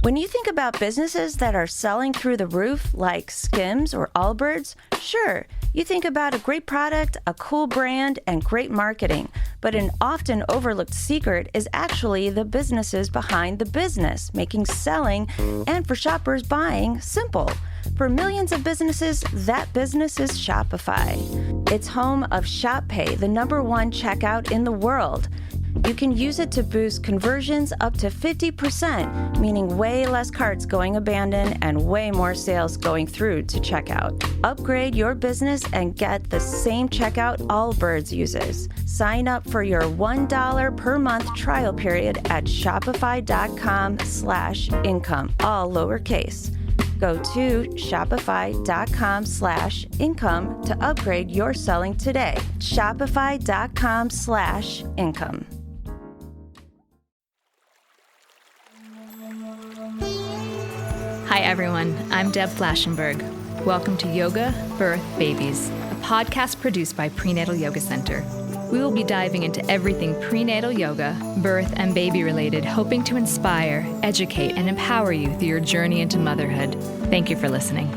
When you think about businesses that are selling through the roof, like Skims or Allbirds, sure, you think about a great product, a cool brand, and great marketing. But an often overlooked secret is actually the businesses behind the business, making selling and for shoppers buying simple. For millions of businesses, that business is Shopify. It's home of Shop Pay, the #1 checkout in the world. You can use it to boost conversions up to 50%, meaning way less carts going abandoned and way more sales going through to checkout. Upgrade your business and get the same checkout Allbirds uses. Sign up for your $1 per month trial period at shopify.com/income, all lowercase. Go to shopify.com/income to upgrade your selling today. Shopify.com/income. Hi everyone, I'm Deb Flashenberg. Welcome to Yoga, Birth, Babies, a podcast produced by Prenatal Yoga Center. We will be diving into everything prenatal yoga, birth, and baby related, hoping to inspire, educate, and empower you through your journey into motherhood. Thank you for listening.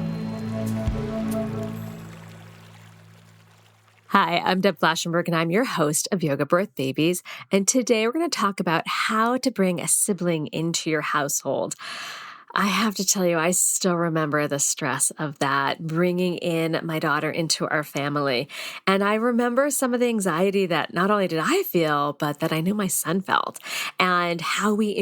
Hi, I'm Deb Flashenberg, and I'm your host of Yoga Birth Babies. And today we're going to talk about how to bring a sibling into your household. I have to tell you, I still remember the stress of that, bringing in my daughter into our family. And I remember some of the anxiety that not only did I feel, but that I knew my son felt, and how we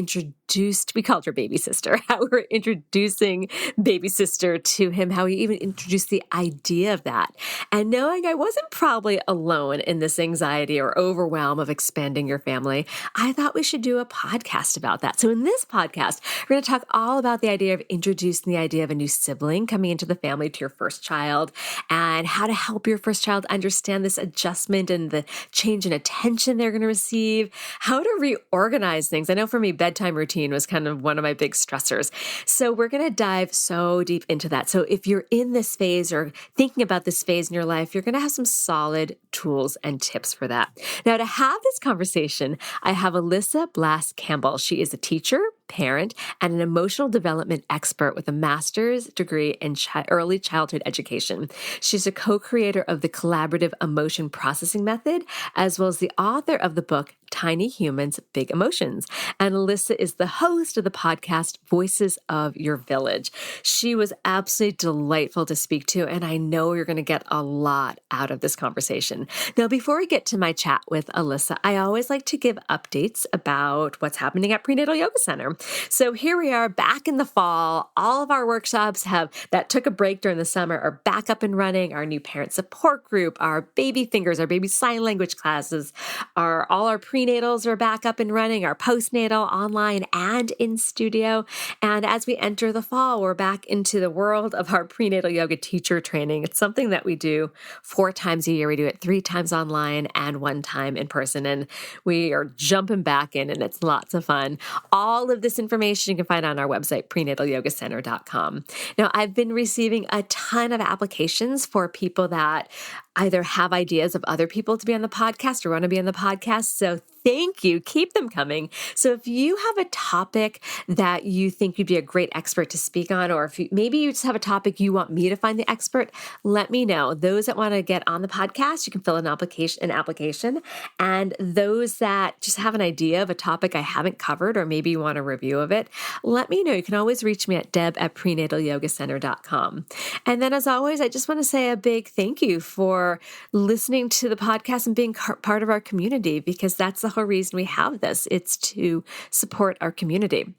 called her baby sister, how we were introducing baby sister to him, how we even introduced the idea of that. And knowing I wasn't probably alone in this anxiety or overwhelm of expanding your family, I thought we should do a podcast about that. So in this podcast, we're going to talk all about the idea of introducing the idea of a new sibling coming into the family to your first child, and how to help your first child understand this adjustment and the change in attention they're going to receive, how to reorganize things. I know for me, bedtime routine was kind of one of my big stressors. So we're going to dive so deep into that. So if you're in this phase or thinking about this phase in your life, you're going to have some solid tools and tips for that. Now, to have this conversation, I have Alyssa Blask Campbell. She is a teacher, parent, and an emotional development expert with a master's degree in early childhood education. She's a co-creator of the collaborative emotion processing method, as well as the author of the book, Tiny Humans, Big Emotions. And Alyssa is the host of the podcast, Voices of Your Village. She was absolutely delightful to speak to, and I know you're going to get a lot out of this conversation. Now, before we get to my chat with Alyssa, I always like to give updates about what's happening at Prenatal Yoga Center. So here we are back in the fall. All of our workshops that took a break during the summer are back up and running. Our new parent support group, our baby fingers, our baby sign language classes, all our prenatals are back up and running, our postnatal online and in studio. And as we enter the fall, we're back into the world of our prenatal yoga teacher training. It's something that we do 4 times a year. We do it 3 times online and 1 time in person. And we are jumping back in, and it's lots of fun. All of this information you can find on our website, prenatalyogacenter.com. Now, I've been receiving a ton of applications for people that either have ideas of other people to be on the podcast or want to be on the podcast. So thank you. Keep them coming. So if you have a topic that you think you'd be a great expert to speak on, or if maybe you just have a topic you want me to find the expert, let me know. Those that want to get on the podcast, you can fill an application. And those that just have an idea of a topic I haven't covered, or maybe you want a review of it, let me know. You can always reach me at deb@prenatalyogacenter.com. And then as always, I just want to say a big thank you for listening to the podcast and being part of our community, because that's the whole reason we have this. It's to support our community.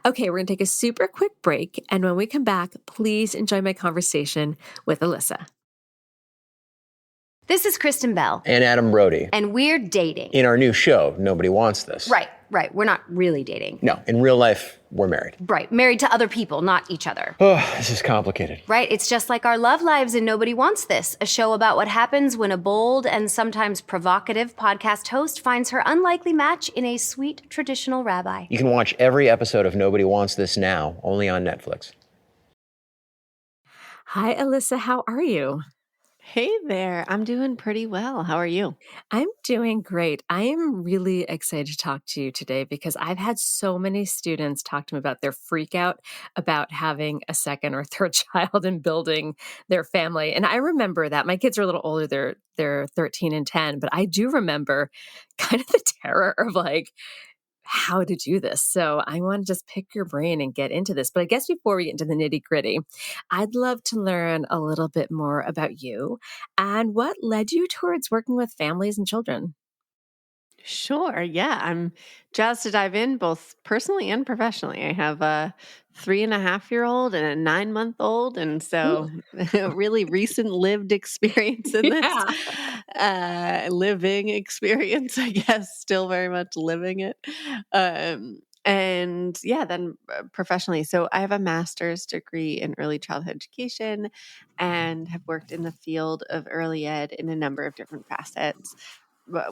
Okay, we're going to take a super quick break. And when we come back, please enjoy my conversation with Alyssa. This is Kristen Bell. And Adam Brody. And we're dating. In our new show, Nobody Wants This. Right. We're not really dating. No, in real life, we're married. Right. Married to other people, not each other. Oh, this is complicated. Right. It's just like our love lives in Nobody Wants This, a show about what happens when a bold and sometimes provocative podcast host finds her unlikely match in a sweet traditional rabbi. You can watch every episode of Nobody Wants This now, only on Netflix. Hi, Alyssa. How are you? Hey there. I'm doing pretty well. How are you? I'm doing great. I am really excited to talk to you today because I've had so many students talk to me about their freak out about having a second or third child and building their family. And I remember that my kids are a little older. They're 13 and 10, but I do remember kind of the terror of like how to do this. So I want to just pick your brain and get into this. But I guess before we get into the nitty gritty, I'd love to learn a little bit more about you and what led you towards working with families and children. Sure. Yeah. I'm jazzed to dive in both personally and professionally. I have a 3.5-year-old and a 9-month-old. And Ooh. so a really recent lived experience in this Yeah. living experience, I guess, still very much living it. And yeah, then professionally. So I have a master's degree in early childhood education and have worked in the field of early ed in a number of different facets.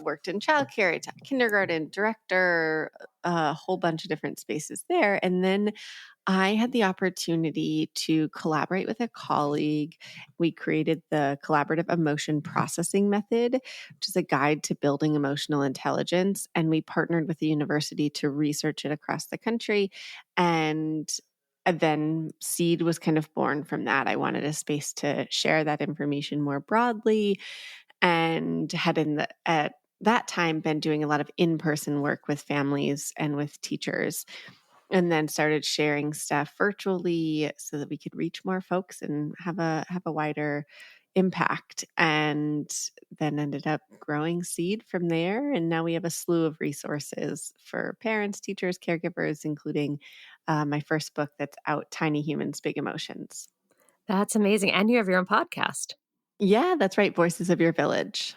Worked in childcare, kindergarten, director, a whole bunch of different spaces there. And then I had the opportunity to collaborate with a colleague. We created the collaborative emotion processing method, which is a guide to building emotional intelligence. And we partnered with the university to research it across the country. And then Seed was kind of born from that. I wanted a space to share that information more broadly and had at that time been doing a lot of in-person work with families and with teachers, and then started sharing stuff virtually so that we could reach more folks and have a wider impact, and then ended up growing Seed from there. And now we have a slew of resources for parents, teachers, caregivers, including my first book that's out, Tiny Humans, Big Emotions. That's amazing. And you have your own podcast. Yeah, that's right. Voices of Your Village.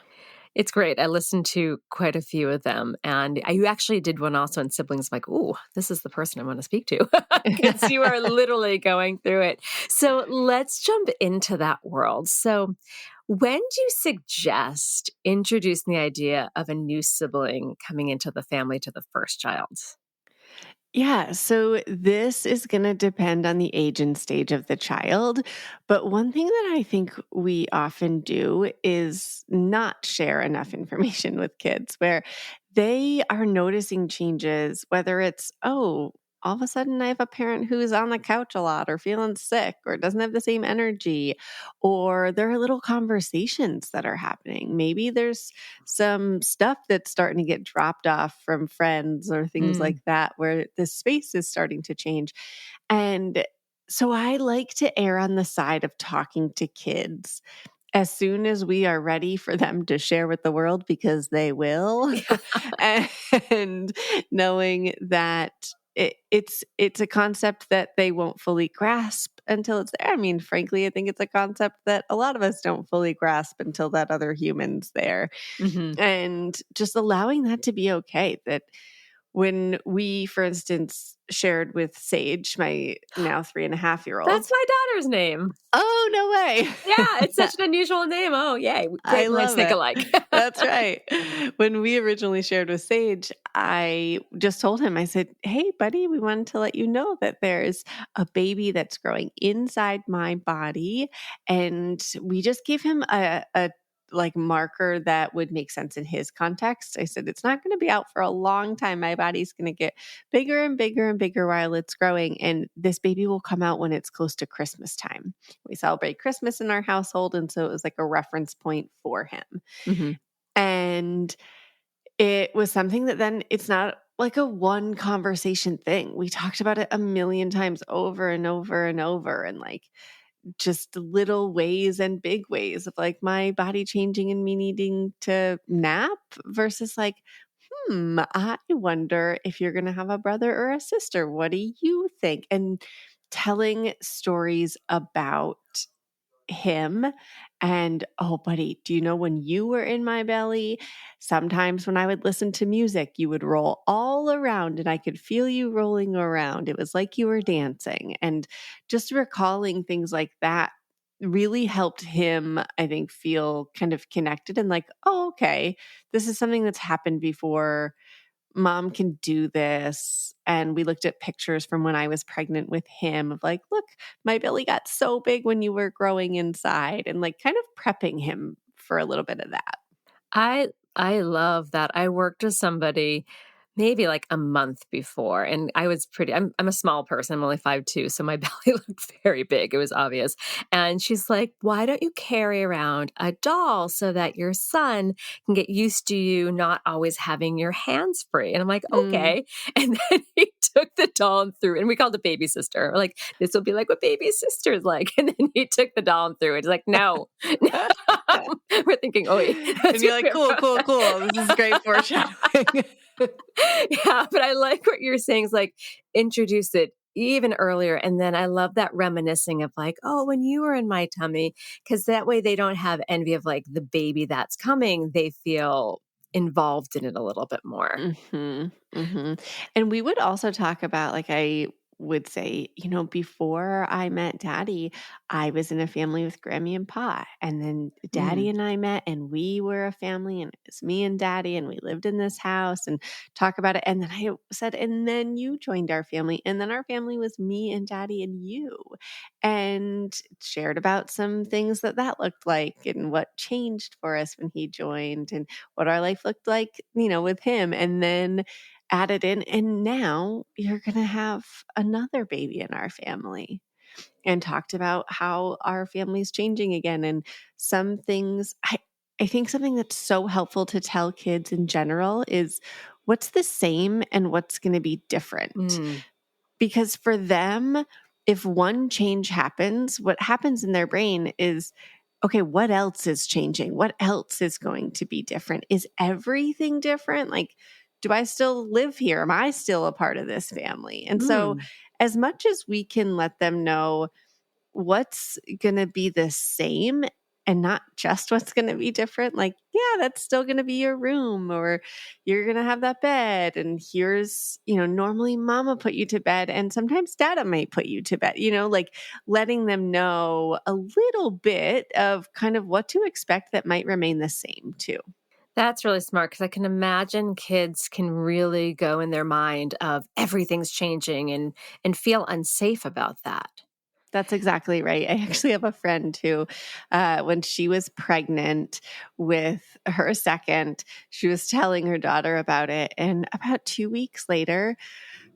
It's great. I listened to quite a few of them. And you actually did one also on siblings. I'm like, ooh, this is the person I want to speak to because you are literally going through it. So let's jump into that world. So when do you suggest introducing the idea of a new sibling coming into the family to the first child? Yeah, so this is going to depend on the age and stage of the child. But one thing that I think we often do is not share enough information with kids where they are noticing changes, whether it's, oh, all of a sudden I have a parent who's on the couch a lot or feeling sick or doesn't have the same energy, or there are little conversations that are happening. Maybe there's some stuff that's starting to get dropped off from friends or things Mm. like that, where the space is starting to change. And so I like to err on the side of talking to kids as soon as we are ready for them to share with the world, because they will. And knowing that it's a concept that they won't fully grasp until it's there. I mean, frankly, I think it's a concept that a lot of us don't fully grasp until that other human's there. Hmm. And just allowing that to be okay. That when we, for instance, shared with Sage, my now 3.5-year-old. That's my daughter's name. Oh, no way. Yeah, it's such an unusual name. Oh, yay. I Great minds love think it. alike. That's right. When we originally shared with Sage, I just told him, I said, hey, buddy, we wanted to let you know that there's a baby that's growing inside my body. And we just gave him a like marker that would make sense in his context. I said, it's not going to be out for a long time. My body's going to get bigger and bigger and bigger while it's growing. And this baby will come out when it's close to Christmas time. We celebrate Christmas in our household. And so it was like a reference point for him. Hmm. And it was something that then it's not like a one conversation thing. We talked about it a million times over and over and over, and like just little ways and big ways of like my body changing and me needing to nap versus like, I wonder if you're going to have a brother or a sister. What do you think? And telling stories about him. And oh, buddy, do you know when you were in my belly? Sometimes when I would listen to music, you would roll all around and I could feel you rolling around. It was like you were dancing. And just recalling things like that really helped him, I think, feel kind of connected and like, oh, okay, this is something that's happened before. Mom can do this. And we looked at pictures from when I was pregnant with him of like, look, my belly got so big when you were growing inside, and like kind of prepping him for a little bit of that. I love that. I worked with somebody maybe like a month before, and I was I'm a small person. I'm only 5'2", so my belly looked very big. It was obvious. And she's like, "Why don't you carry around a doll so that your son can get used to you not always having your hands free?" And I'm like, "Okay." And then he took the doll and threw it, and we called it baby sister. We're like, this will be like what baby sister's like. And then he took the doll and threw it. He's like, no. We're thinking, oh, and you're like, cool. This is great foreshadowing. Yeah, but I like what you're saying is like introduce it even earlier. And then I love that reminiscing of like, oh, when you were in my tummy, because that way they don't have envy of like the baby that's coming. They feel involved in it a little bit more. And we would also talk about, like, I would say, before I met Daddy, I was in a family with Grammy and Pa. And then Daddy and I met, and we were a family, and it was me and Daddy, and we lived in this house, and talk about it. And then I said, and then you joined our family. And then our family was me and Daddy and you. And shared about some things that looked like, and what changed for us when he joined, and what our life looked like, with him. And then added in, and now you're going to have another baby in our family, and talked about how our family's changing again. And some things, I think something that's so helpful to tell kids in general is what's the same and what's going to be different. Because for them, if one change happens, what happens in their brain is, okay, what else is changing? What else is going to be different? Is everything different? Like, do I still live here? Am I still a part of this family? And so as much as we can let them know what's going to be the same and not just what's going to be different, like, yeah, that's still going to be your room, or you're going to have that bed. And here's, normally mama put you to bed, and sometimes dada might put you to bed, like letting them know a little bit of kind of what to expect that might remain the same too. That's really smart, because I can imagine kids can really go in their mind of everything's changing and feel unsafe about that. That's exactly right. I actually have a friend who, when she was pregnant with her second, she was telling her daughter about it. And about 2 weeks later,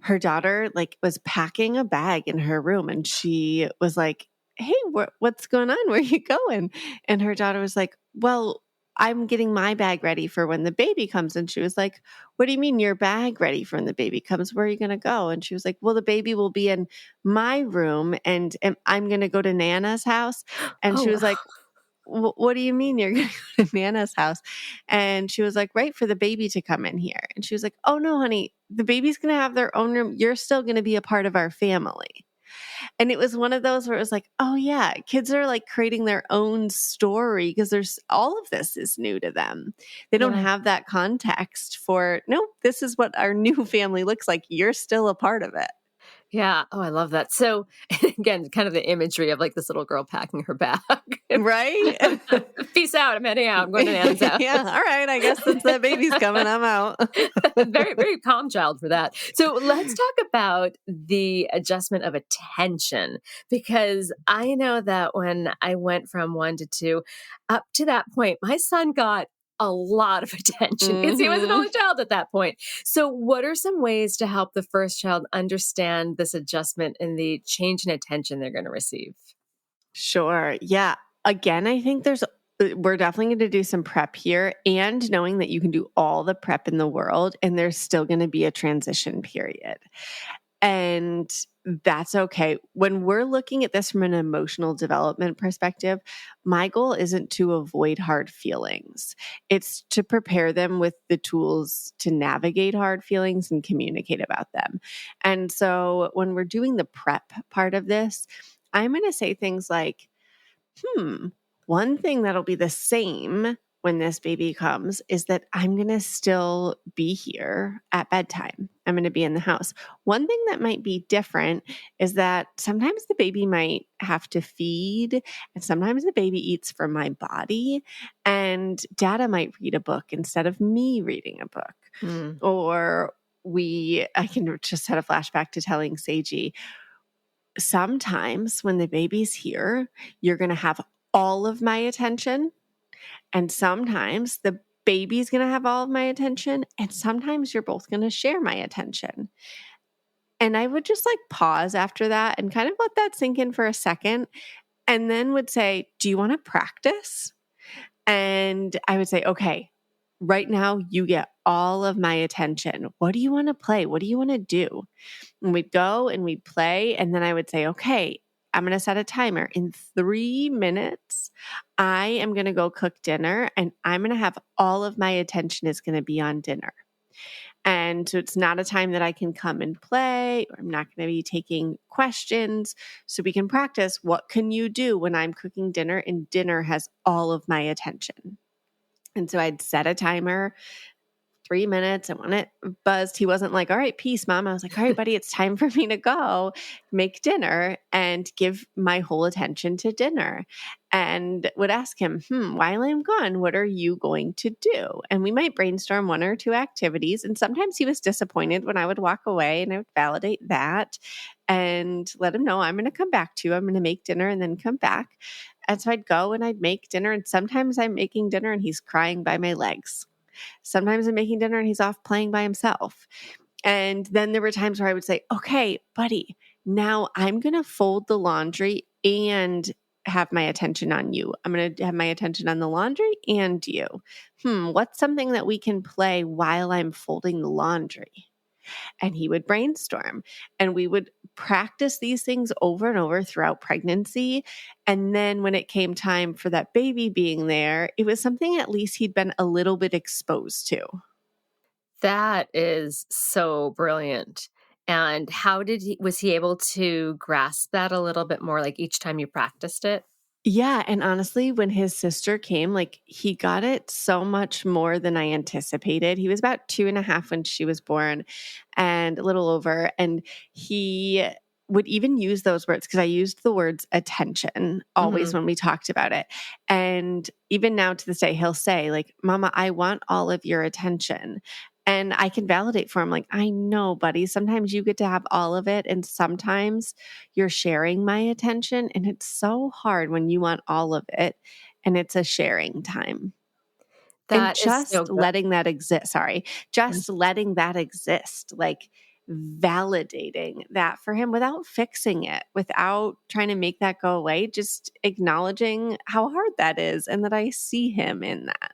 her daughter was packing a bag in her room, and she was like, "Hey, what's going on? Where are you going?" And her daughter was like, "Well, I'm getting my bag ready for when the baby comes." And she was like, "What do you mean your bag ready for when the baby comes? Where are you going to go?" And she was like, "Well, the baby will be in my room, and I'm going to go to Nana's house." And she was like, "What do you mean you're going to go to Nana's house?" And she was like, "Right, for the baby to come in here." And she was like, "Oh no, honey, the baby's going to have their own room. You're still going to be a part of our family." And it was one of those where it was like, oh yeah, kids are like creating their own story, because there's all of this is new to them. They don't have that context for, no, this is what our new family looks like. You're still a part of it. Yeah. Oh, I love that. So again, kind of the imagery of like this little girl packing her bag. Right? Peace out. I'm heading out. I'm going to Nana's house. Yeah. All right. I guess since that baby's coming, I'm out. Very, very calm child for that. So let's talk about the adjustment of attention, because I know that when I went from 1 to 2, up to that point, my son got a lot of attention because he was an only child at that point. So what are some ways to help the first child understand this adjustment and the change in attention they're going to receive? Sure. Yeah. Again, I think we're definitely going to do some prep here, and knowing that you can do all the prep in the world and there's still going to be a transition period. And that's okay. When we're looking at this from an emotional development perspective, my goal isn't to avoid hard feelings. It's to prepare them with the tools to navigate hard feelings and communicate about them. And so when we're doing the prep part of this, I'm going to say things like, one thing that'll be the same when this baby comes is that I'm going to still be here at bedtime. I'm going to be in the house. One thing that might be different is that sometimes the baby might have to feed, and sometimes the baby eats from my body, and dada might read a book instead of me reading a book. Mm. Or I can just had a flashback to telling Seiji, sometimes when the baby's here, you're going to have all of my attention. And sometimes the baby's going to have all of my attention. And sometimes you're both going to share my attention. And I would just like pause after that and kind of let that sink in for a second. And then would say, do you want to practice? And I would say, okay, right now you get all of my attention. What do you want to play? What do you want to do? And we'd go and we'd play. And then I would say, okay, I'm going to set a timer. In 3 minutes, I am going to go cook dinner and I'm going to have all of my attention is going to be on dinner. And so it's not a time that I can come and play, or I'm not going to be taking questions. So we can practice, what can you do when I'm cooking dinner and dinner has all of my attention? And so I'd set a timer, 3 minutes. And when it buzzed, he wasn't like, all right, peace, mom. I was like, all right, buddy, it's time for me to go make dinner and give my whole attention to dinner. And would ask him, while I'm gone, what are you going to do? And we might brainstorm 1 or 2 activities. And sometimes he was disappointed when I would walk away, and I would validate that and let him know I'm going to come back to you. I'm going to make dinner and then come back. And so I'd go and I'd make dinner. And sometimes I'm making dinner and he's crying by my legs. Sometimes I'm making dinner and he's off playing by himself. And then there were times where I would say, okay, buddy, now I'm going to fold the laundry and have my attention on you. I'm going to have my attention on the laundry and you. What's something that we can play while I'm folding the laundry? And he would brainstorm, and we would practice these things over and over throughout pregnancy. And then when it came time for that baby being there, it was something at least he'd been a little bit exposed to. That is so brilliant. And how was he able to grasp that a little bit more, like each time you practiced it? Yeah. And honestly, when his sister came, like he got it so much more than I anticipated. He was about 2.5 when she was born and a little over. And he would even use those words, because I used the words attention always when we talked about it. And even now to this day, he'll say like, Mama, I want all of your attention. And I can validate for him, like, I know, buddy, sometimes you get to have all of it. And sometimes you're sharing my attention. And it's so hard when you want all of it. And it's a sharing time. And That is so just good. letting that exist. Just letting that exist. Like validating that for him without fixing it, without trying to make that go away. Just acknowledging how hard that is and that I see him in that.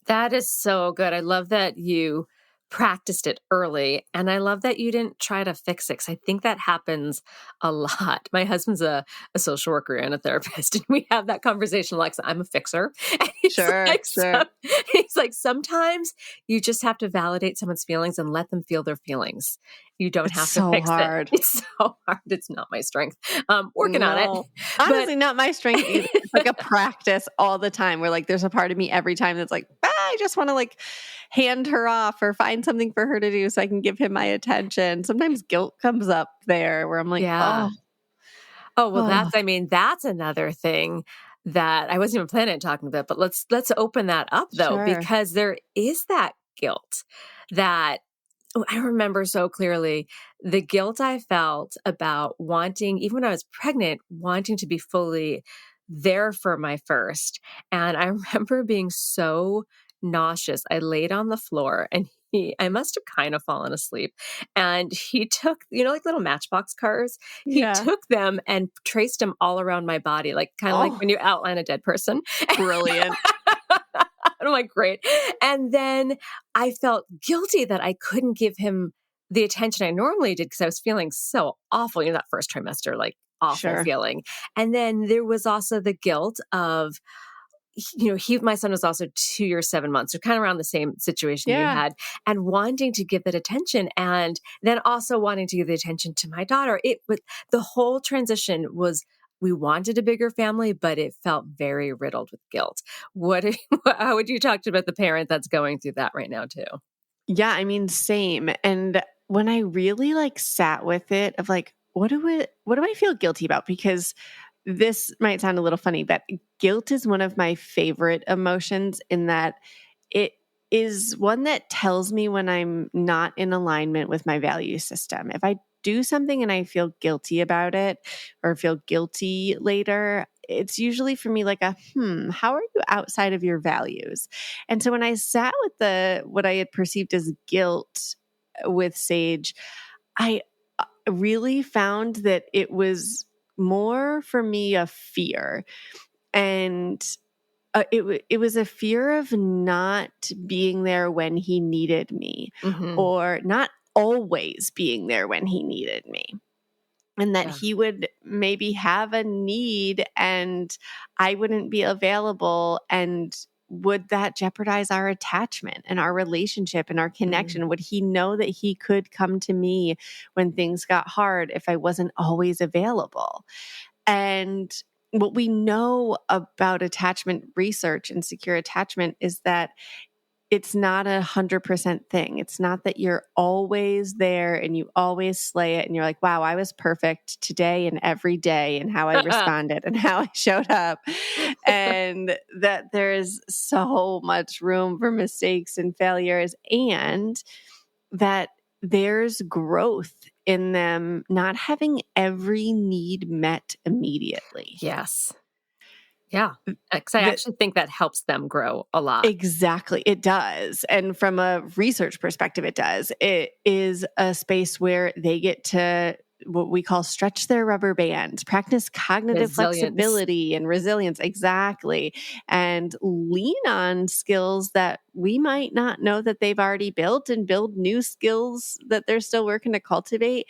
That is so good. I love that you practiced it early, and I love that you didn't try to fix it, because I think that happens a lot. My husband's a social worker and a therapist, and we have that conversation. Like, I'm a fixer. And he's he's like, sometimes you just have to validate someone's feelings and let them feel their feelings. You don't have to fix hard. it. It's so hard. It's not my strength. Working on it. Honestly, not my strength either. It's like a practice all the time where like there's a part of me every time that's like, I just want to like hand her off or find something for her to do so I can give him my attention. Sometimes guilt comes up there where I'm like, that's another thing that I wasn't even planning on talking about, but let's open that up though, because there is that guilt that I remember so clearly, the guilt I felt about wanting, even when I was pregnant, wanting to be fully there for my first. And I remember being so nauseous. I laid on the floor and I must have kind of fallen asleep. And he took, like little Matchbox cars. He took them and traced them all around my body, like kind of like when you outline a dead person. Brilliant. I'm like, great. And then I felt guilty that I couldn't give him the attention I normally did because I was feeling so awful, that first trimester, like awful feeling. And then there was also the guilt of, my son was also 2 years, 7 months, so kind of around the same situation you had, and wanting to give that attention, and then also wanting to give the attention to my daughter. The whole transition was, we wanted a bigger family, but it felt very riddled with guilt. How would you talk about the parent that's going through that right now too? Yeah, I mean, same. And when I really like sat with it of like, what do I feel guilty about? Because this might sound a little funny, but guilt is one of my favorite emotions in that it is one that tells me when I'm not in alignment with my value system. If I do something and I feel guilty about it or feel guilty later, it's usually for me like how are you outside of your values? And so when I sat with what I had perceived as guilt with Sage, I really found that it was more for me a fear. And it was a fear of not being there when he needed me, or not always being there when he needed me. And that he would maybe have a need and I wouldn't be available. And would that jeopardize our attachment and our relationship and our connection? Would he know that he could come to me when things got hard if I wasn't always available? And what we know about attachment research and secure attachment is that it's not 100% thing. It's not that you're always there and you always slay it and you're like, wow, I was perfect today and every day and how I responded and how I showed up. And that there is so much room for mistakes and failures, and that there's growth in them not having every need met immediately. Yes. Yeah. Because I actually think that helps them grow a lot. Exactly. It does. And from a research perspective, it does. It is a space where they get to what we call stretch their rubber bands, practice cognitive flexibility and resilience. Exactly. And lean on skills that we might not know that they've already built, and build new skills that they're still working to cultivate.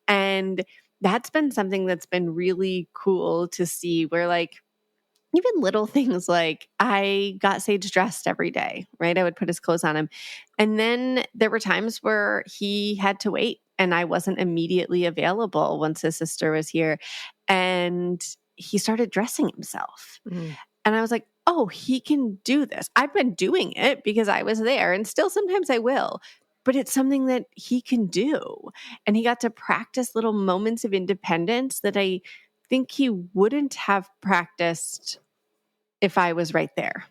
And that's been something that's been really cool to see, where like, even little things like I got Sage dressed every day, right? I would put his clothes on him. And then there were times where he had to wait and I wasn't immediately available once his sister was here. And he started dressing himself. And I was like, oh, he can do this. I've been doing it because I was there, and still sometimes I will. But it's something that he can do. And he got to practice little moments of independence that I think he wouldn't have practiced if I was right there.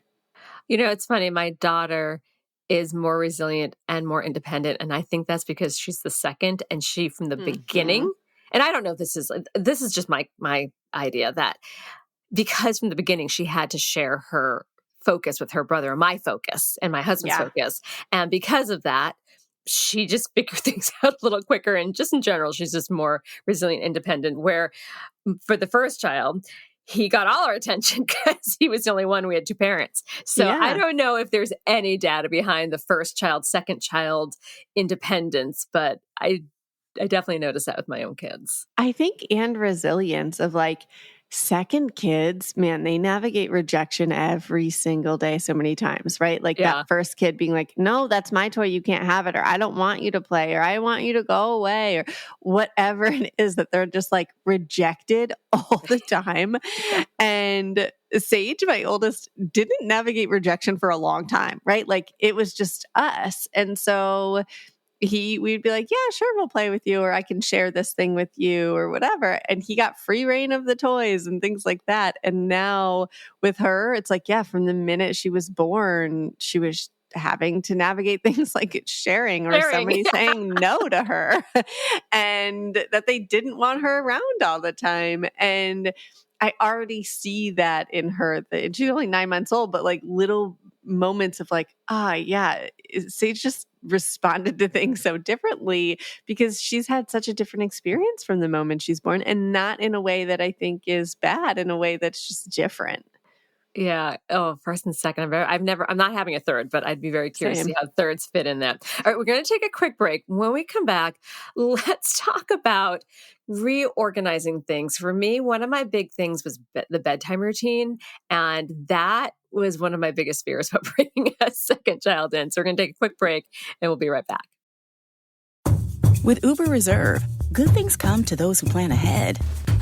You know, it's funny. My daughter is more resilient and more independent. And I think that's because she's the second, and she from the beginning, and I don't know if this is just my idea, that because from the beginning she had to share her focus with her brother, and my focus and my husband's focus. And because of that, she just figured things out a little quicker. And just in general, she's just more resilient, independent, where for the first child, he got all our attention because he was the only one. We had two parents. So I don't know if there's any data behind the first child, second child independence, but I definitely noticed that with my own kids. I think, and resilience of like, second kids, man, they navigate rejection every single day so many times, right? Like that first kid being like, no, that's my toy, you can't have it, or I don't want you to play, or I want you to go away, or whatever it is, that they're just like rejected all the time. And Sage, my oldest, didn't navigate rejection for a long time, right? Like it was just us. And so we'd be like, yeah, sure, we'll play with you, or I can share this thing with you, or whatever. And he got free reign of the toys and things like that. And now with her, it's like, yeah, from the minute she was born, she was having to navigate things like sharing, or somebody saying no to her, and that they didn't want her around all the time. And I already see that in her. She's only 9 months old, but like little moments of like, Sage just responded to things so differently because she's had such a different experience from the moment she's born, and not in a way that I think is bad, in a way that's just different. Yeah. Oh, first and second. I'm not having a third, but I'd be very curious to see how thirds fit in that. All right. We're going to take a quick break. When we come back, let's talk about reorganizing things. For me, one of my big things was the bedtime routine. And that was one of my biggest fears about bringing a second child in. So we're going to take a quick break and we'll be right back. With Uber Reserve, good things come to those who plan ahead.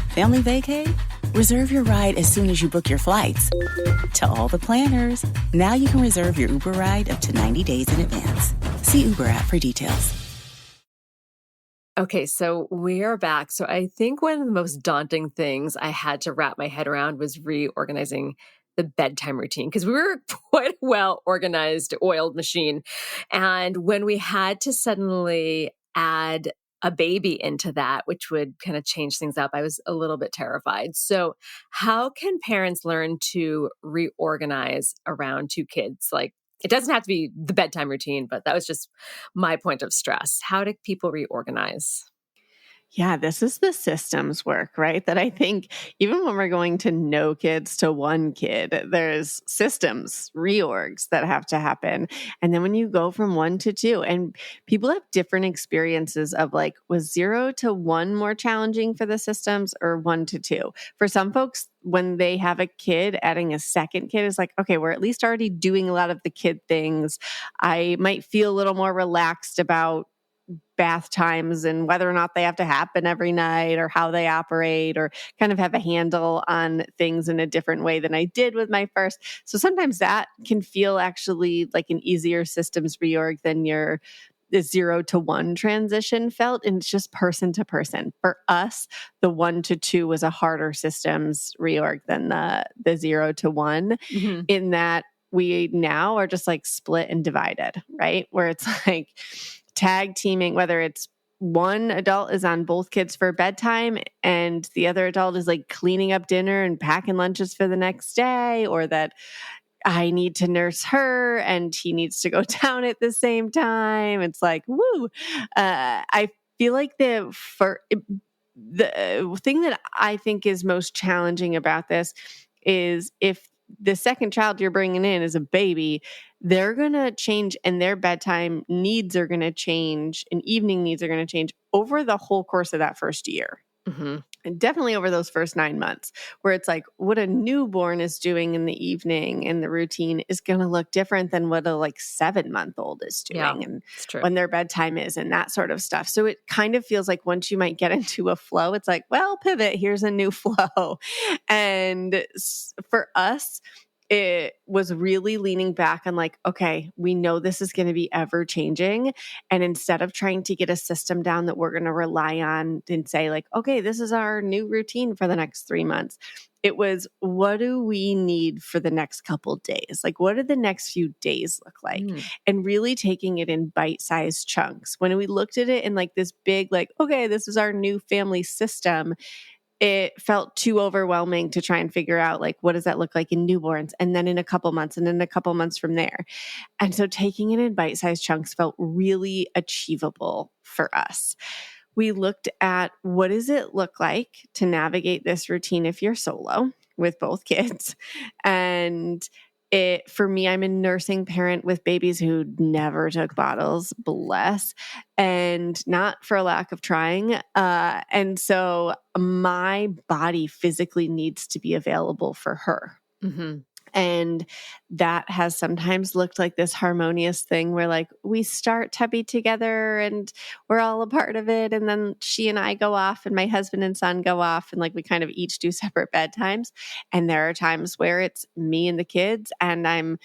Family vacay? Reserve your ride as soon as you book your flights. To all the planners, now you can reserve your Uber ride up to 90 days in advance. See Uber app for details. Okay, so we are back. So I think one of the most daunting things I had to wrap my head around was reorganizing the bedtime routine because we were quite a well-organized, oiled machine. And when we had to suddenly add a baby into that, which would kind of change things up, I was a little bit terrified. So how can parents learn to reorganize around two kids? Like, it doesn't have to be the bedtime routine, but that was just my point of stress. How do people reorganize? Yeah, this is the systems work, right? That I think even when we're going to no kids to one kid, there's systems, reorgs that have to happen. And then when you go from one to two, and people have different experiences of like, was 0 to 1 more challenging for the systems or 1 to 2? For some folks, when they have a kid, adding a second kid is like, okay, we're at least already doing a lot of the kid things. I might feel a little more relaxed about bath times and whether or not they have to happen every night or how they operate, or kind of have a handle on things in a different way than I did with my first. So sometimes that can feel actually like an easier systems reorg than the 0 to 1 transition felt. And it's just person to person. For us, the 1 to 2 was a harder systems reorg than the 0 to 1, in that we now are just like split and divided, right? Where it's like tag teaming, whether it's one adult is on both kids for bedtime and the other adult is like cleaning up dinner and packing lunches for the next day, or that I need to nurse her and he needs to go down at the same time. It's like, woo. I feel like the thing that I think is most challenging about this is if the second child you're bringing in is a baby, they're going to change, and their bedtime needs are going to change, and evening needs are going to change over the whole course of that first year. And definitely over those first 9 months, where it's like what a newborn is doing in the evening and the routine is going to look different than what a 7-month-old is doing, and when their bedtime is and that sort of stuff. So it kind of feels like once you might get into a flow, it's like, well, pivot, here's a new flow. And for us, it was really leaning back on like, okay, we know this is going to be ever changing. And instead of trying to get a system down that we're going to rely on and say like, okay, this is our new routine for the next 3 months, it was, what do we need for the next couple days? Like, what do the next few days look like? And really taking it in bite-sized chunks. When we looked at it in like this big, like, okay, this is our new family system, it felt too overwhelming to try and figure out like, what does that look like in newborns? And then in a couple months, and then a couple months from there. And so taking it in bite-sized chunks felt really achievable for us. We looked at what does it look like to navigate this routine if you're solo with both kids. And for me, I'm a nursing parent with babies who never took bottles, bless, and not for a lack of trying. And so my body physically needs to be available for her. And that has sometimes looked like this harmonious thing where like we start Tubby together and we're all a part of it. And then she and I go off and my husband and son go off and like we kind of each do separate bedtimes. And there are times where it's me and the kids and I'm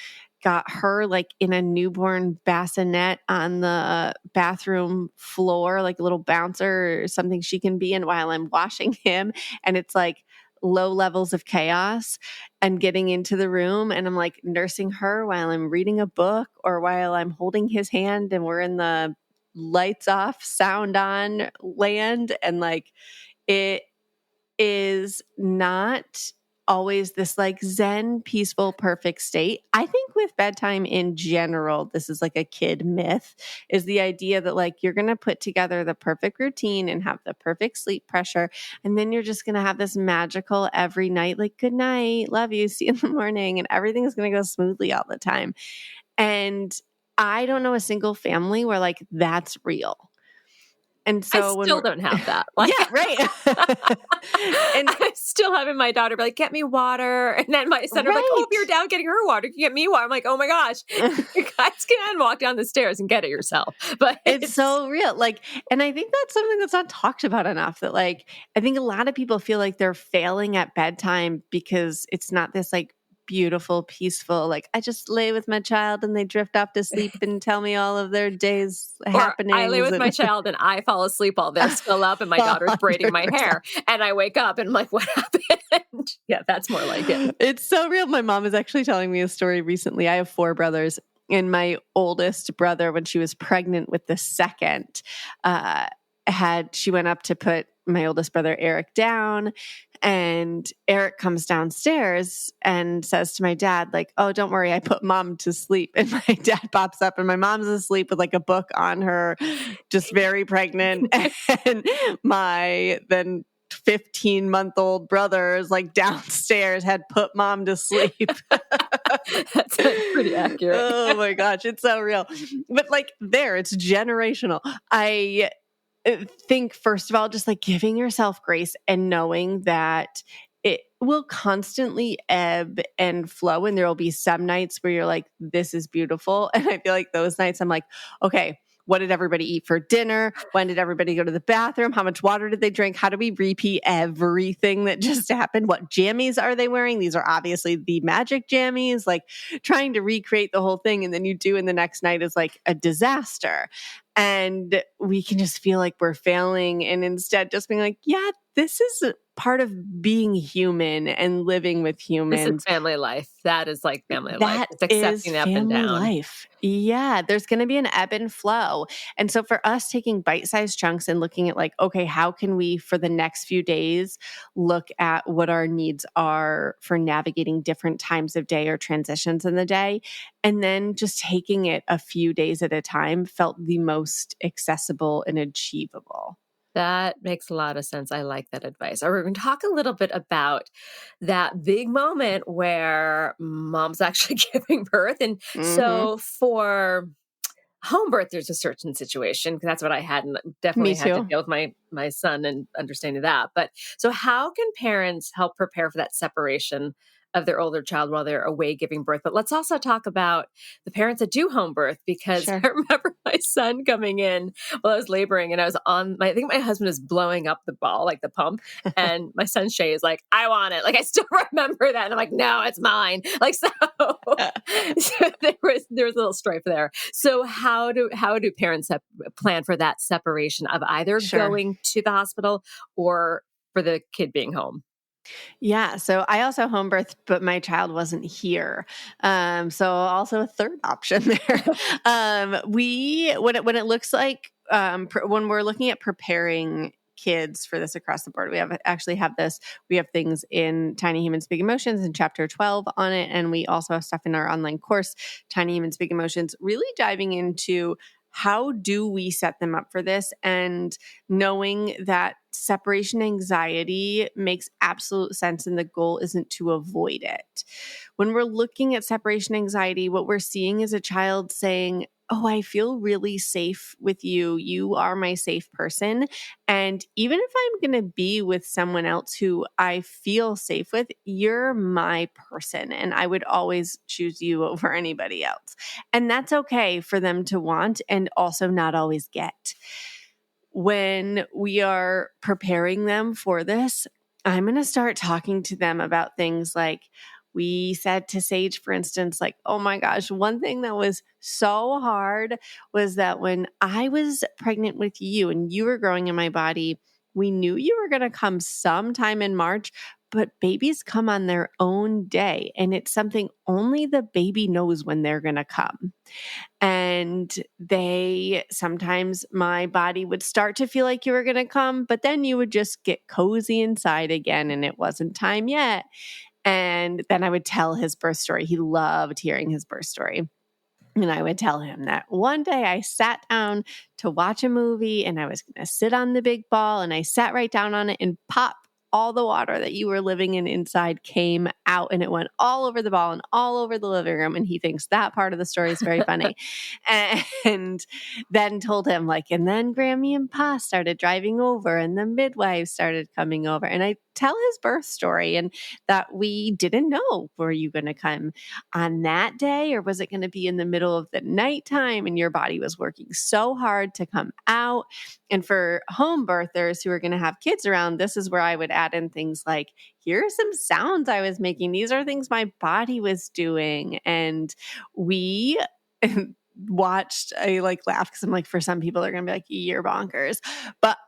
got her like in a newborn bassinet on the bathroom floor, like a little bouncer or something she can be in while I'm washing him. And it's like low levels of chaos and getting into the room and I'm like nursing her while I'm reading a book or while I'm holding his hand and we're in the lights off, sound on land. And like, it is not always this like zen, peaceful, perfect state. I think with bedtime in general, this is like a kid myth, is the idea that like you're going to put together the perfect routine and have the perfect sleep pressure. And then you're just going to have this magical every night, like, good night, love you, see you in the morning. And everything's going to go smoothly all the time. And I don't know a single family where like that's real. And so I still don't have that. Like, yeah, right. And I still having my daughter be like, get me water. And then my son are like, oh, if you're down getting her water, you can get me water. I'm like, oh my gosh, you guys can walk down the stairs and get it yourself. But it's so real. Like, and I think that's something that's not talked about enough, that like, I think a lot of people feel like they're failing at bedtime because it's not this like beautiful, peaceful, like I just lay with my child and they drift off to sleep and tell me all of their day's happenings. I lay with my child and I fall asleep while they're still up and my daughter's braiding my hair. And I wake up and I'm like, what happened? Yeah, that's more like it. It's so real. My mom was actually telling me a story recently. I have 4 brothers. And my oldest brother, when she was pregnant with the second, she went up to put my oldest brother, Eric, down. And Eric comes downstairs and says to my dad, like, oh, don't worry, I put mom to sleep. And my dad pops up and my mom's asleep with like a book on her, just very pregnant. And my then 15-month-old brother is like downstairs, had put mom to sleep. That's pretty accurate. Oh my gosh, it's so real. But like it's generational. I think, first of all, just like giving yourself grace and knowing that it will constantly ebb and flow. And there will be some nights where you're like, this is beautiful. And I feel like those nights I'm like, okay, what did everybody eat for dinner? When did everybody go to the bathroom? How much water did they drink? How do we repeat everything that just happened? What jammies are they wearing? These are obviously the magic jammies, like trying to recreate the whole thing. And then you do, and the next night is like a disaster. And we can just feel like we're failing. And instead just being like, yeah, this is part of being human and living with humans. This is family life. That is like family life. It's accepting the up and down. Life. Yeah, there's going to be an ebb and flow. And so for us, taking bite-sized chunks and looking at like, okay, how can we for the next few days look at what our needs are for navigating different times of day or transitions in the day, and then just taking it a few days at a time felt the most accessible and achievable. That makes a lot of sense. I like that advice. We're going to talk a little bit about that big moment where mom's actually giving birth. And so for home birth, there's a certain situation, because that's what I had, and definitely had to deal with my son and understanding that. But so how can parents help prepare for that separation of their older child while they're away giving birth? But let's also talk about the parents that do home birth, because I remember my son coming in while I was laboring, and I was I think my husband is blowing up the ball, like the pump, and my son Shay is like, I want it. Like, I still remember that. And I'm like, no, it's mine. Like, so there was a little strife there. So how do parents plan for that separation of either going to the hospital or for the kid being home? Yeah. So I also home birthed, but my child wasn't here. So also a third option there. When it looks like, when we're looking at preparing kids for this across the board, we have things in Tiny Humans, Big Emotions in chapter 12 on it. And we also have stuff in our online course, Tiny Humans, Big Emotions, really diving into how do we set them up for this, and knowing that separation anxiety makes absolute sense and the goal isn't to avoid it. When we're looking at separation anxiety, what we're seeing is a child saying, oh, I feel really safe with you. You are my safe person. And even if I'm going to be with someone else who I feel safe with, you're my person. And I would always choose you over anybody else. And that's okay for them to want and also not always get. When we are preparing them for this, I'm going to start talking to them about things like, we said to Sage, for instance, like, oh my gosh, one thing that was so hard was that when I was pregnant with you and you were growing in my body, we knew you were going to come sometime in March, but babies come on their own day. And it's something only the baby knows when they're going to come. And sometimes my body would start to feel like you were going to come, but then you would just get cozy inside again and it wasn't time yet. And then I would tell his birth story. He loved hearing his birth story. And I would tell him that one day I sat down to watch a movie and I was going to sit on the big ball, and I sat right down on it, and pop, all the water that you were living in inside came out, and it went all over the ball and all over the living room. And he thinks that part of the story is very funny. And then told him, like, and then Grammy and Pa started driving over and the midwives started coming over. And I tell his birth story and that we didn't know, were you going to come on that day or was it going to be in the middle of the nighttime and your body was working so hard to come out? And for home birthers who are going to have kids around, this is where I would add in things like, here are some sounds I was making. These are things my body was doing. And we watched, I like laugh because I'm like, for some people they're going to be like, you're bonkers. But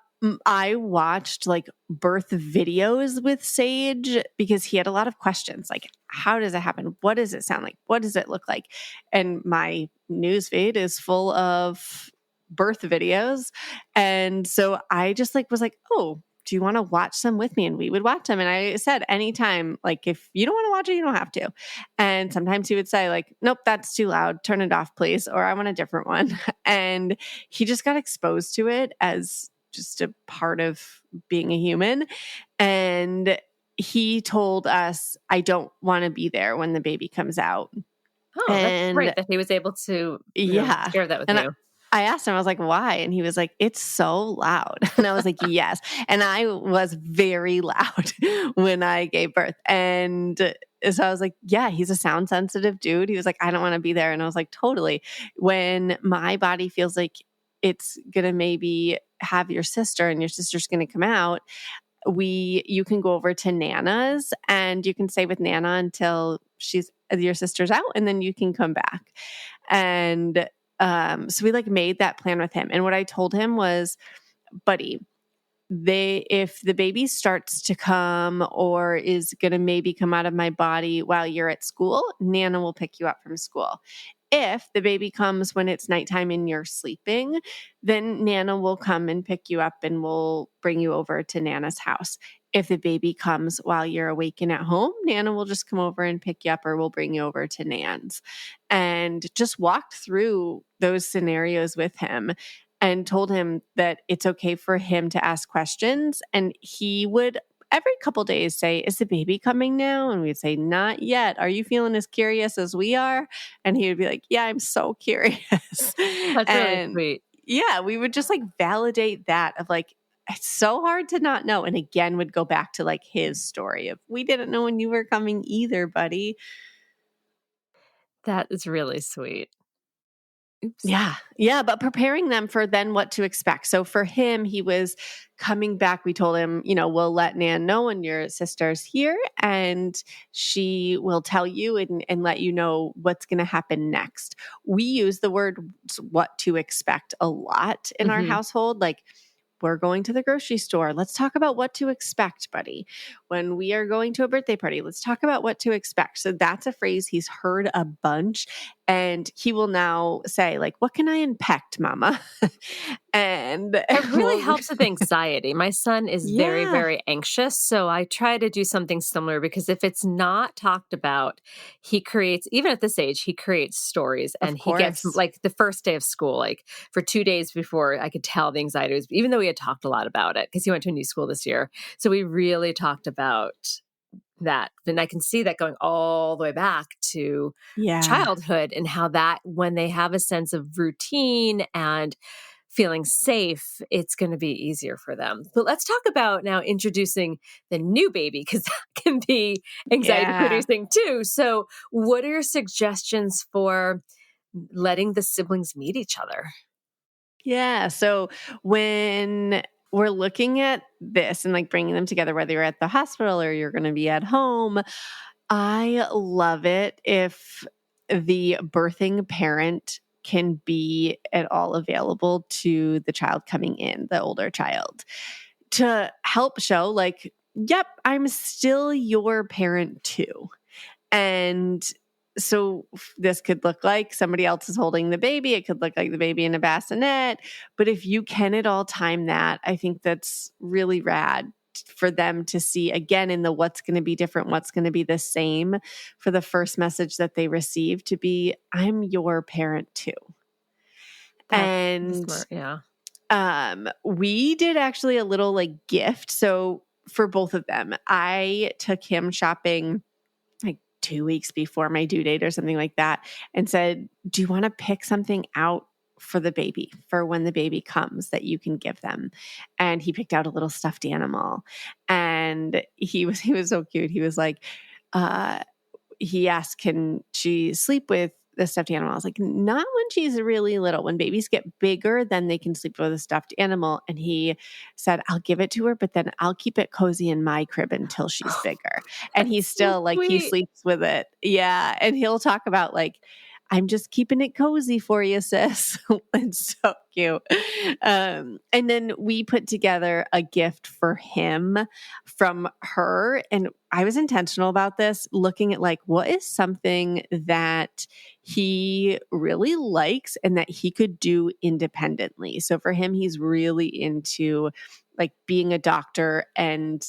I watched like birth videos with Sage because he had a lot of questions like, how does it happen? What does it sound like? What does it look like? And my newsfeed is full of birth videos. And so I just like was like, oh, do you want to watch some with me? And we would watch them. And I said, anytime, like if you don't want to watch it, you don't have to. And sometimes he would say like, nope, that's too loud. Turn it off, please. Or I want a different one. And he just got exposed to it as just a part of being a human. And he told us, I don't want to be there when the baby comes out. Oh, that's great that he was able to share that with you. I asked him, I was like, why? And he was like, it's so loud. And I was like, yes. And I was very loud when I gave birth. And so I was like, yeah, he's a sound sensitive dude. He was like, I don't want to be there. And I was like, totally. When my body feels like it's going to maybe have your sister and your sister's going to come out, you can go over to Nana's and you can stay with Nana until your sister's out and then you can come back. And so we like made that plan with him. And what I told him was, buddy, if the baby starts to come or is going to maybe come out of my body while you're at school, Nana will pick you up from school. If the baby comes when it's nighttime and you're sleeping, then Nana will come and pick you up and will bring you over to Nana's house. If the baby comes while you're awake and at home, Nana will just come over and pick you up or we'll bring you over to Nan's. And just walked through those scenarios with him and told him that it's okay for him to ask questions. And he would every couple days say, is the baby coming now? And we'd say, not yet. Are you feeling as curious as we are? And he would be like, yeah, I'm so curious. That's really sweet. Yeah, we would just like validate that of like, it's so hard to not know. And again, would go back to like his story of, we didn't know when you were coming either, buddy. That is really sweet. Oops. Yeah. But preparing them for then what to expect. So for him, he was coming back. We told him, we'll let Nan know when your sister's here and she will tell you and let you know what's going to happen next. We use the word what to expect a lot in our household. Like, we're going to the grocery store. Let's talk about what to expect, buddy. When we are going to a birthday party, let's talk about what to expect. So that's a phrase he's heard a bunch. And he will now say, like, what can I unpack, mama? And it really helps with anxiety. My son is very, very anxious. So I try to do something similar because if it's not talked about, he creates, even at this age, he creates stories. And he gets like the first day of school, like for 2 days before, I could tell the anxiety was, even though we had talked a lot about it because he went to a new school this year. So we really talked about that. And I can see that going all the way back to childhood and how that when they have a sense of routine and feeling safe, it's going to be easier for them. But let's talk about now introducing the new baby because that can be anxiety producing too. So what are your suggestions for letting the siblings meet each other? Yeah. So when we're looking at this and like bringing them together, whether you're at the hospital or you're going to be at home, I love it if the birthing parent can be at all available to the child coming in, the older child, to help show like, yep, I'm still your parent too. And so this could look like somebody else is holding the baby. It could look like the baby in a bassinet. But if you can at all time that, I think that's really rad for them to see again in the what's going to be different, what's going to be the same for the first message that they receive to be, I'm your parent too. And we did actually a little like gift. So for both of them, I took him shopping 2 weeks before my due date or something like that and said, do you want to pick something out for the baby for when the baby comes that you can give them? And he picked out a little stuffed animal. And And he was so cute. He was like, he asked, can she sleep with the stuffed animal? I was like, not when she's really little. When babies get bigger, then they can sleep with a stuffed animal. And he said, I'll give it to her, but then I'll keep it cozy in my crib until she's bigger. And he's still like, he sleeps with it. Yeah. And he'll talk about like, I'm just keeping it cozy for you, sis. It's so cute. And then we put together a gift for him from her. And I was intentional about this, looking at like, what is something that he really likes and that he could do independently. So for him, he's really into like being a doctor and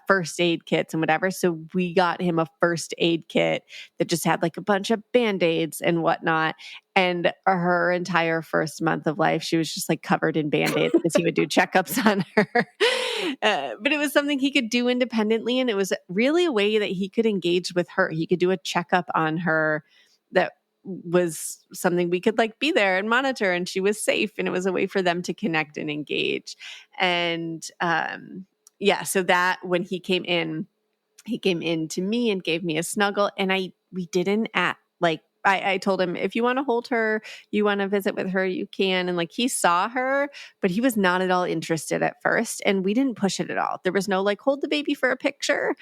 first aid kits and whatever. So we got him a first aid kit that just had like a bunch of Band-Aids and whatnot. And her entire first month of life, she was just like covered in Band-Aids because he would do checkups on her. But it was something he could do independently. And it was really a way that he could engage with her. He could do a checkup on her that was something we could like be there and monitor, and she was safe, and it was a way for them to connect and engage. And so that when he came in to me and gave me a snuggle, and we didn't act like, I told him, if you want to hold her, you want to visit with her, you can. And like, he saw her, but he was not at all interested at first. And we didn't push it at all. There was no like, hold the baby for a picture.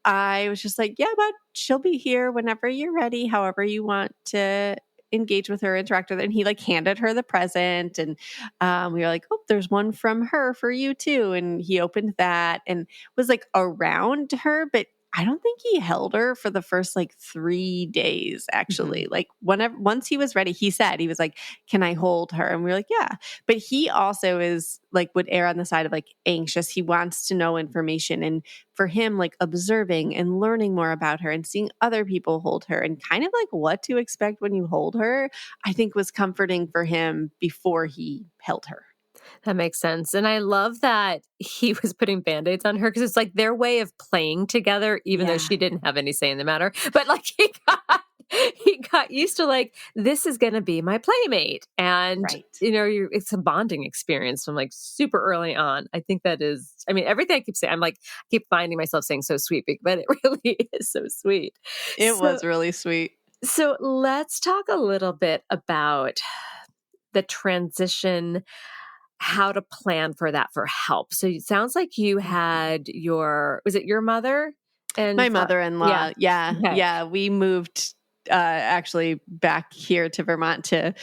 I was just like, yeah, but she'll be here whenever you're ready, however you want to engage with her, interact with her. And he like handed her the present, and we were like, oh, there's one from her for you too. And he opened that and was like around her, but I don't think he held her for the first like 3 days, actually. Like once he was ready, he said, he was like, can I hold her? And we were like, yeah. But he also is like, would err on the side of like anxious. He wants to know information. And for him, like observing and learning more about her and seeing other people hold her and kind of like what to expect when you hold her, I think was comforting for him before he held her. That makes sense. And I love that he was putting Band-Aids on her because it's like their way of playing together, even though she didn't have any say in the matter. But like he got used to like, this is going to be my playmate. And, you know, it's a bonding experience from like super early on. I think that is, I mean, everything I keep saying, I keep finding myself saying so sweet, but it really is so sweet. It was really sweet. So let's talk a little bit about the transition, how to plan for that for help. So it sounds like you had was it your mother? And my mother-in-law. Yeah. Okay. Yeah. We moved actually back here to Vermont to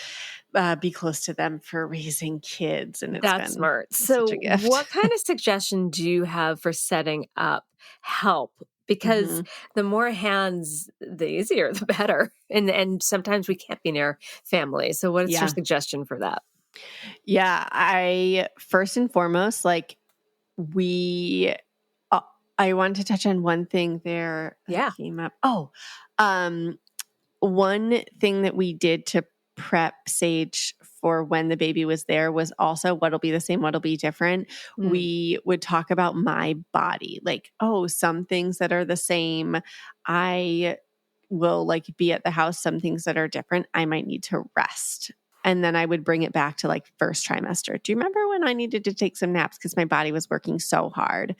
be close to them for raising kids. And that's been smart. So such a gift. What kind of suggestion do you have for setting up help? Because the more hands, the easier, the better. And sometimes we can't be near family. So what is your suggestion for that? Yeah, I first and foremost, like I wanted to touch on one thing there that came up. One thing that we did to prep Sage for when the baby was there was also what'll be the same, what'll be different. We would talk about my body, like, some things that are the same, I will like be at the house. Some things that are different, I might need to rest. And then I would bring it back to like first trimester. Do you remember when I needed to take some naps because my body was working so hard?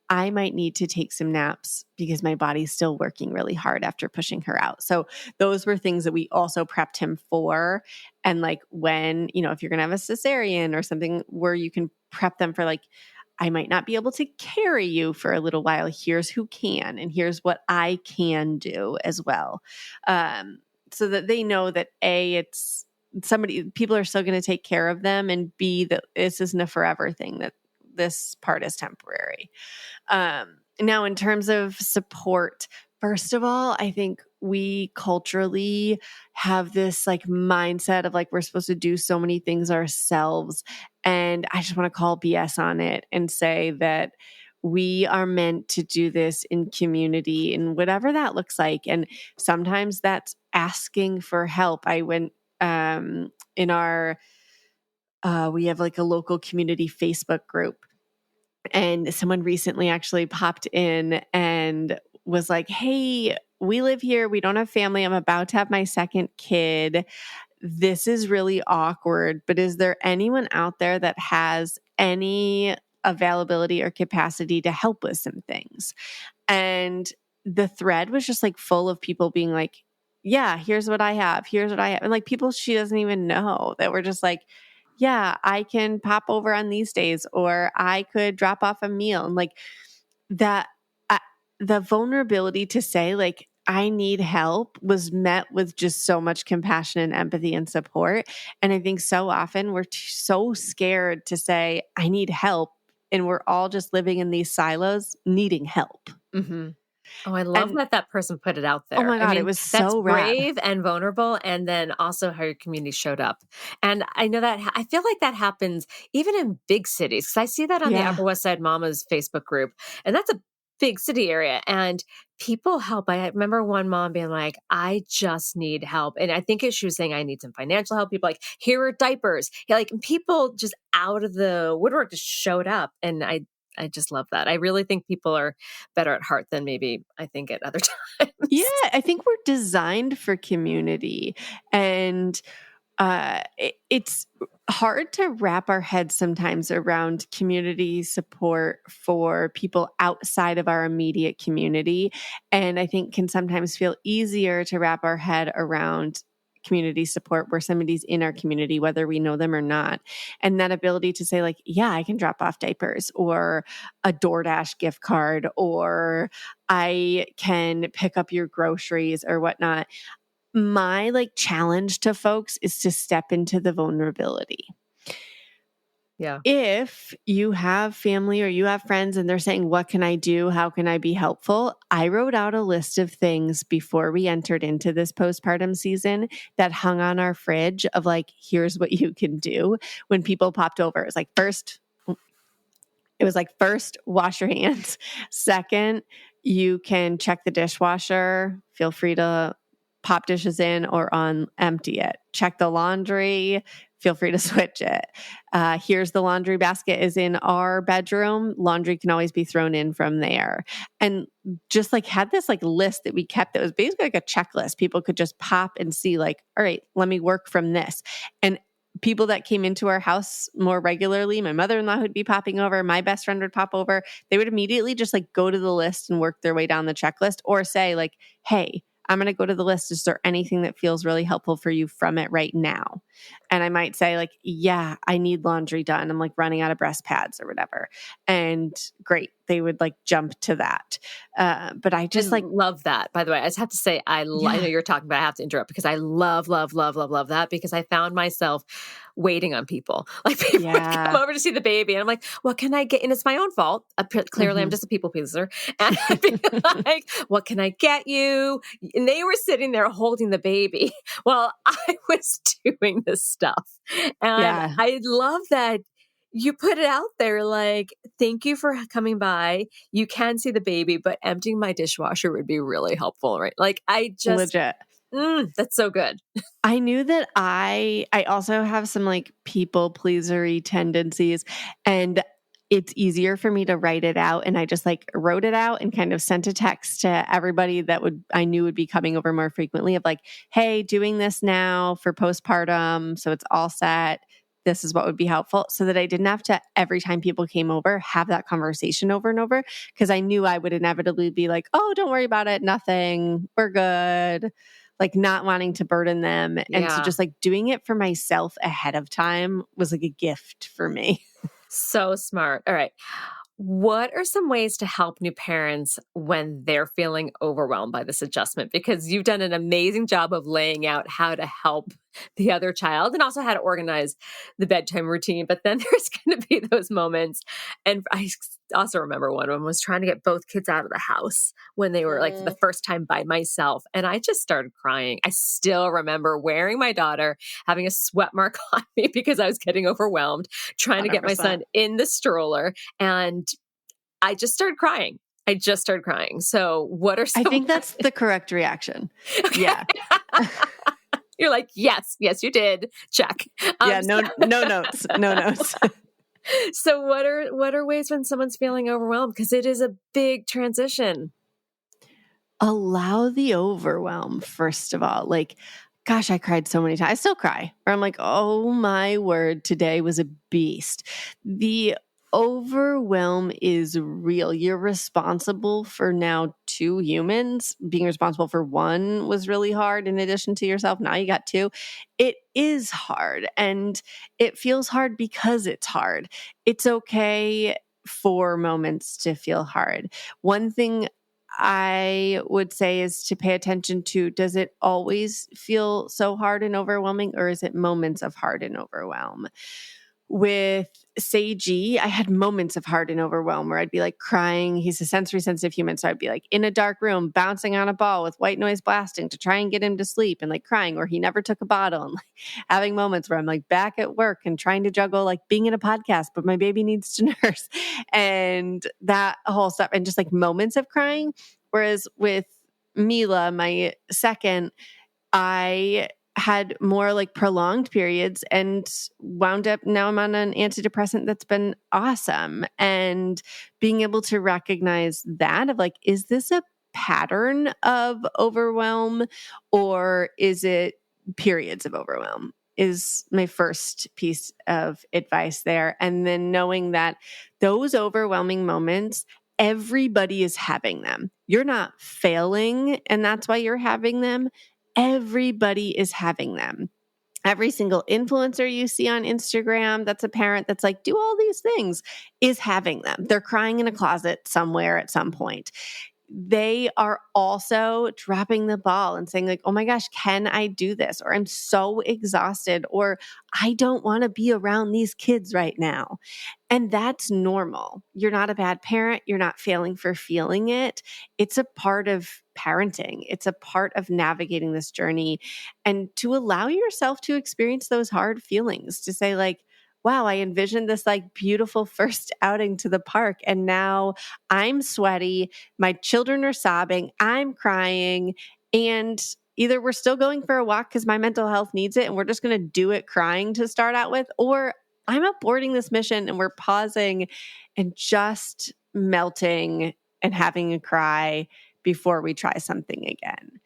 I might need to take some naps because my body's still working really hard after pushing her out. So those were things that we also prepped him for. And like when, if you're going to have a cesarean or something where you can prep them for like, I might not be able to carry you for a little while. Here's who can, and here's what I can do as well. So that they know that it's people are still going to take care of them, and B, that this isn't a forever thing, that this part is temporary. Now, in terms of support, first of all, I think we culturally have this like mindset of like, we're supposed to do so many things ourselves. And I just want to call BS on it and say that we are meant to do this in community and whatever that looks like. And sometimes that's asking for help. I went, in our, we have like a local community Facebook group, and someone recently actually popped in and was like, hey, we live here. We don't have family. I'm about to have my second kid. This is really awkward, but is there anyone out there that has any availability or capacity to help with some things. And the thread was just like full of people being like, yeah, here's what I have. Here's what I have. And like people she doesn't even know that were just like, yeah, I can pop over on these days, or I could drop off a meal. And like that, the vulnerability to say like, I need help was met with just so much compassion and empathy and support. And I think so often we're so scared to say, I need help. And we're all just living in these silos needing help. Mm-hmm. Oh, I love that person put it out there. Oh my God, I mean, it was that's so rad. brave and vulnerable. And then also how your community showed up. And I know that I feel like that happens even in big cities. Cause I see that on the Upper West Side Mamas Facebook group. And that's a big city area. And people help. I remember one mom being like, I just need help. And I think she was saying, I need some financial help. People like, here are diapers. Yeah, like people just out of the woodwork just showed up. And I just love that. I really think people are better at heart than maybe I think at other times. Yeah, I think we're designed for community. And it's hard to wrap our heads sometimes around community support for people outside of our immediate community. And I think can sometimes feel easier to wrap our head around community support where somebody's in our community, whether we know them or not. And that ability to say like, yeah, I can drop off diapers or a DoorDash gift card, or I can pick up your groceries or whatnot. My like challenge to folks is to step into the vulnerability. Yeah. If you have family or you have friends and they're saying, what can I do? How can I be helpful? I wrote out a list of things before we entered into this postpartum season that hung on our fridge of like, here's what you can do when people popped over. It was like, first, wash your hands. Second, you can check the dishwasher. Feel free to pop dishes in or empty it. Check the laundry. Feel free to switch it. Here's the laundry basket is in our bedroom. Laundry can always be thrown in from there. And just like had this like list that we kept that was basically like a checklist. People could just pop and see like, all right, let me work from this. And people that came into our house more regularly, my mother-in-law would be popping over, my best friend would pop over. They would immediately just like go to the list and work their way down the checklist, or say like, hey, I'm going to go to the list. Is there anything that feels really helpful for you from it right now? And I might say like, yeah, I need laundry done. I'm like running out of breast pads or whatever. And great. They would like jump to that. But I just like love that. By the way, I just have to say, I know you're talking about, I have to interrupt because I love that, because I found myself waiting on people. Like people would come over to see the baby and I'm like, what can I get? And it's my own fault. Clearly I'm just a people pleaser. And I'd be like, what can I get you? And they were sitting there holding the baby while I was doing this stuff. And I love that you put it out there like, thank you for coming by. You can see the baby, but emptying my dishwasher would be really helpful, right? Like I just legit. That's so good. I knew that I also have some like people pleasery tendencies, and it's easier for me to write it out. And I just like wrote it out and kind of sent a text to everybody that I knew would be coming over more frequently of like, hey, doing this now for postpartum. So it's all set. This is what would be helpful, so that I didn't have to, every time people came over, have that conversation over and over, because I knew I would inevitably be like, oh, don't worry about it. Nothing. We're good. Like not wanting to burden them. And so just like doing it for myself ahead of time was like a gift for me. So smart. All right. What are some ways to help new parents when they're feeling overwhelmed by this adjustment? Because you've done an amazing job of laying out how to help the other child and also how to organize the bedtime routine. But then there's going to be those moments. And I also remember one of them was trying to get both kids out of the house when they were like for the first time by myself. And I just started crying. I still remember wearing my daughter, having a sweat mark on me because I was getting overwhelmed, trying 100%. To get my son in the stroller. And I just started crying. So what are some I think that's the correct reaction. Okay. Yeah. You're like, yes, you did. Check. No notes. So what are ways when someone's feeling overwhelmed? Because it is a big transition. Allow the overwhelm, first of all. Like, gosh, I cried so many times. I still cry. Or I'm like, oh my word, today was a beast. The overwhelm is real. You're responsible for now 2 humans. Being responsible for 1 was really hard in addition to yourself. Now you got 2. It is hard, and it feels hard because it's hard. It's okay for moments to feel hard. One thing I would say is to pay attention to, does it always feel so hard and overwhelming, or is it moments of hard and overwhelm? With Seiji, I had moments of hard and overwhelm where I'd be like crying. He's a sensory sensitive human. So I'd be like in a dark room, bouncing on a ball with white noise blasting to try and get him to sleep and like crying, or he never took a bottle, and like having moments where I'm like back at work and trying to juggle like being in a podcast, but my baby needs to nurse and that whole stuff, and just like moments of crying. Whereas with Mila, my second, I had more like prolonged periods and wound up, now I'm on an antidepressant that's been awesome. And being able to recognize that of like, is this a pattern of overwhelm, or is it periods of overwhelm, is my first piece of advice there. And then knowing that those overwhelming moments, everybody is having them. You're not failing, and that's why you're having them. Everybody is having them. Every single influencer you see on Instagram that's a parent that's like, do all these things, is having them. They're crying in a closet somewhere at some point. They are also dropping the ball and saying like, oh my gosh, can I do this? Or I'm so exhausted, or I don't want to be around these kids right now. And that's normal. You're not a bad parent. You're not failing for feeling it. It's a part of parenting. It's a part of navigating this journey, and to allow yourself to experience those hard feelings, to say like, wow, I envisioned this like beautiful first outing to the park, and now I'm sweaty. My children are sobbing. I'm crying. And either we're still going for a walk because my mental health needs it and we're just going to do it crying to start out with, or I'm aborting this mission and we're pausing and just melting and having a cry before we try something again.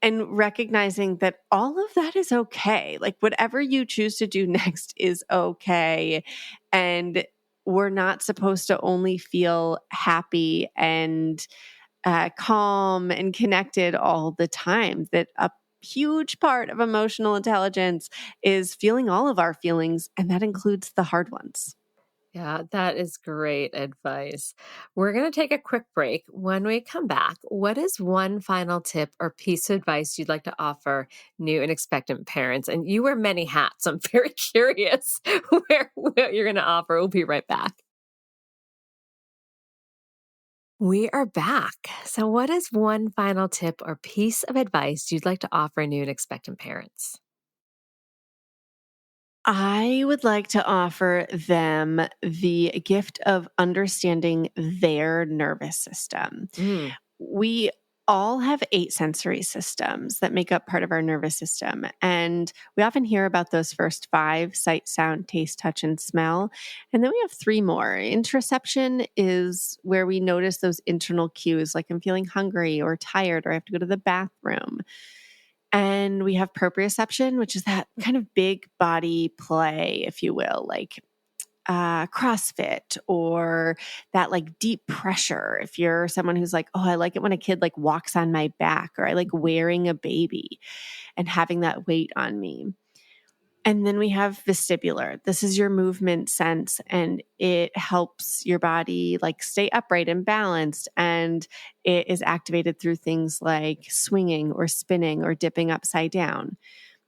And recognizing that all of that is okay. Like whatever you choose to do next is okay. And we're not supposed to only feel happy and calm and connected all the time. That a huge part of emotional intelligence is feeling all of our feelings, and that includes the hard ones. Yeah, that is great advice. We're going to take a quick break. When we come back, what is one final tip or piece of advice you'd like to offer new and expectant parents? And you wear many hats. I'm very curious what you're going to offer. We'll be right back. We are back. So what is one final tip or piece of advice you'd like to offer new and expectant parents? I would like to offer them the gift of understanding their nervous system. Mm. We all have 8 sensory systems that make up part of our nervous system. And we often hear about those first 5: sight, sound, taste, touch, and smell. And then we have 3 more. Interoception is where we notice those internal cues, like I'm feeling hungry or tired, or I have to go to the bathroom. And we have proprioception, which is that kind of big body play, if you will, like CrossFit, or that like deep pressure. If you're someone who's like, oh, I like it when a kid like walks on my back, or I like wearing a baby and having that weight on me. And then we have vestibular. This is your movement sense, and it helps your body like stay upright and balanced. And it is activated through things like swinging or spinning or dipping upside down.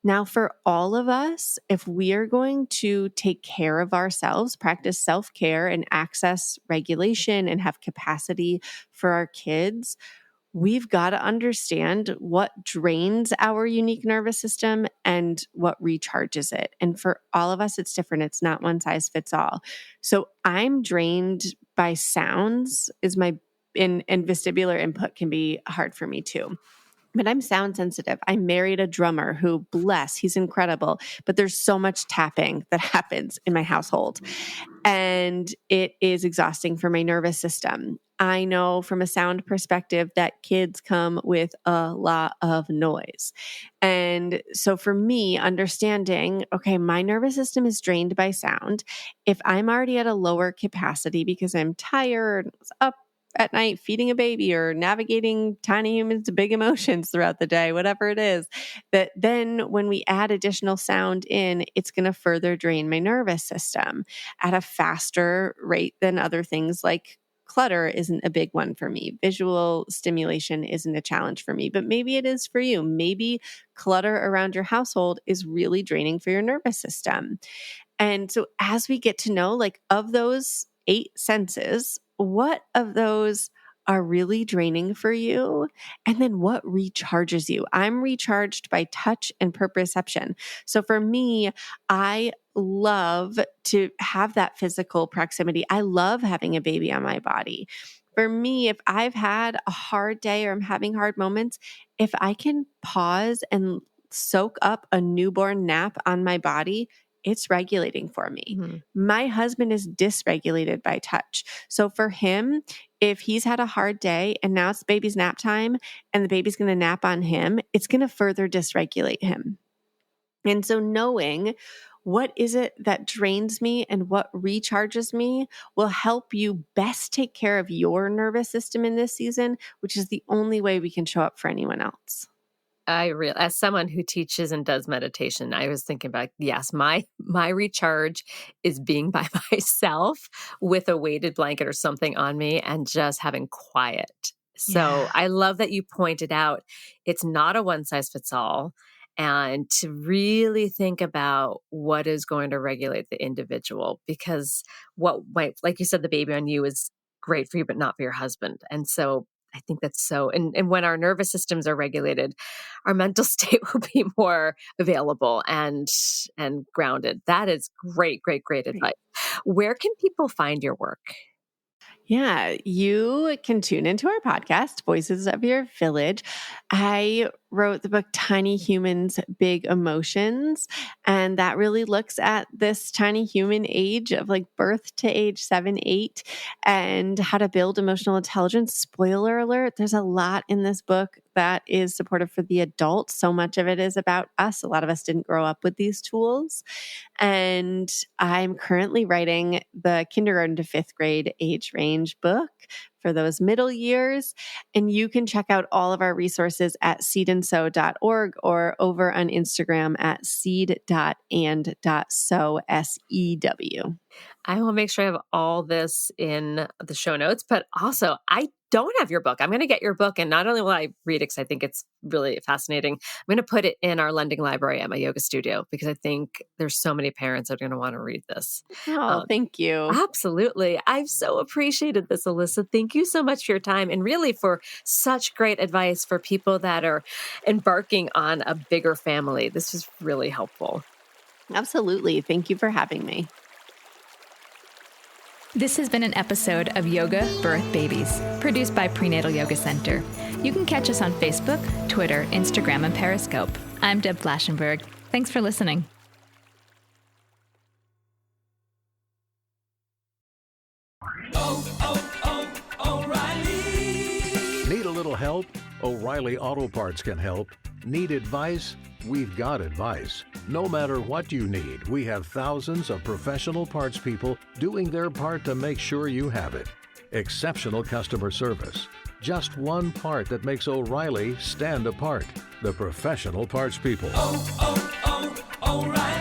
Now, for all of us, if we are going to take care of ourselves, practice self-care and access regulation and have capacity for our kids, we've got to understand what drains our unique nervous system and what recharges it. And for all of us, it's different. It's not one size fits all. So I'm drained by sounds and vestibular input can be hard for me too. But I'm sound sensitive. I married a drummer who, bless, he's incredible. But there's so much tapping that happens in my household. And it is exhausting for my nervous system. I know from a sound perspective that kids come with a lot of noise. And so for me, understanding, okay, my nervous system is drained by sound. If I'm already at a lower capacity because I'm tired, was up at night feeding a baby or navigating tiny humans to big emotions throughout the day, whatever it is, that then when we add additional sound in, it's going to further drain my nervous system at a faster rate than other things like clutter isn't a big one for me. Visual stimulation isn't a challenge for me, but maybe it is for you. Maybe clutter around your household is really draining for your nervous system. And so as we get to know, like, of those 8 senses, what of those are really draining for you? And then what recharges you? I'm recharged by touch and proprioception. So for me, I love to have that physical proximity. I love having a baby on my body. For me, if I've had a hard day or I'm having hard moments, if I can pause and soak up a newborn nap on my body, it's regulating for me. Mm-hmm. My husband is dysregulated by touch. So for him, if he's had a hard day and now it's baby's nap time and the baby's going to nap on him, it's going to further dysregulate him. And so knowing what is it that drains me and what recharges me will help you best take care of your nervous system in this season, which is the only way we can show up for anyone else. As someone who teaches and does meditation, I was thinking about, yes, my recharge is being by myself with a weighted blanket or something on me and just having quiet. So I love that you pointed out it's not a one size fits all, and to really think about what is going to regulate the individual, because what might, like you said, the baby on you is great for you, but not for your husband. And so I think that's so, and when our nervous systems are regulated, our mental state will be more available and grounded. That is great advice. Where can people find your work? Yeah, you can tune into our podcast, Voices of Your Village. I wrote the book Tiny Humans, Big Emotions, and that really looks at this tiny human age of like birth to age 7, 8 and how to build emotional intelligence. Spoiler alert, there's a lot in this book that is supportive for the adults. So much of it is about us. A lot of us didn't grow up with these tools. And I'm currently writing the kindergarten to 5th grade age range book for those middle years. And you can check out all of our resources at seedandsew.org or over on Instagram at seed.and.sew, SEW. I will make sure I have all this in the show notes, but also I don't have your book. I'm going to get your book, and not only will I read it because I think it's really fascinating, I'm going to put it in our lending library at my yoga studio because I think there's so many parents that are going to want to read this. Oh, thank you. Absolutely. I've so appreciated this, Alyssa. Thank you so much for your time and really for such great advice for people that are embarking on a bigger family. This is really helpful. Absolutely. Thank you for having me. This has been an episode of Yoga Birth Babies, produced by Prenatal Yoga Center. You can catch us on Facebook, Twitter, Instagram, and Periscope. I'm Deb Flaschenberg. Thanks for listening. O'Reilly. Need a little help? O'Reilly Auto Parts can help. Need advice? We've got advice. No matter what you need, we have thousands of professional parts people doing their part to make sure you have it. Exceptional customer service. Just one part that makes O'Reilly stand apart. The professional parts people. O'Reilly.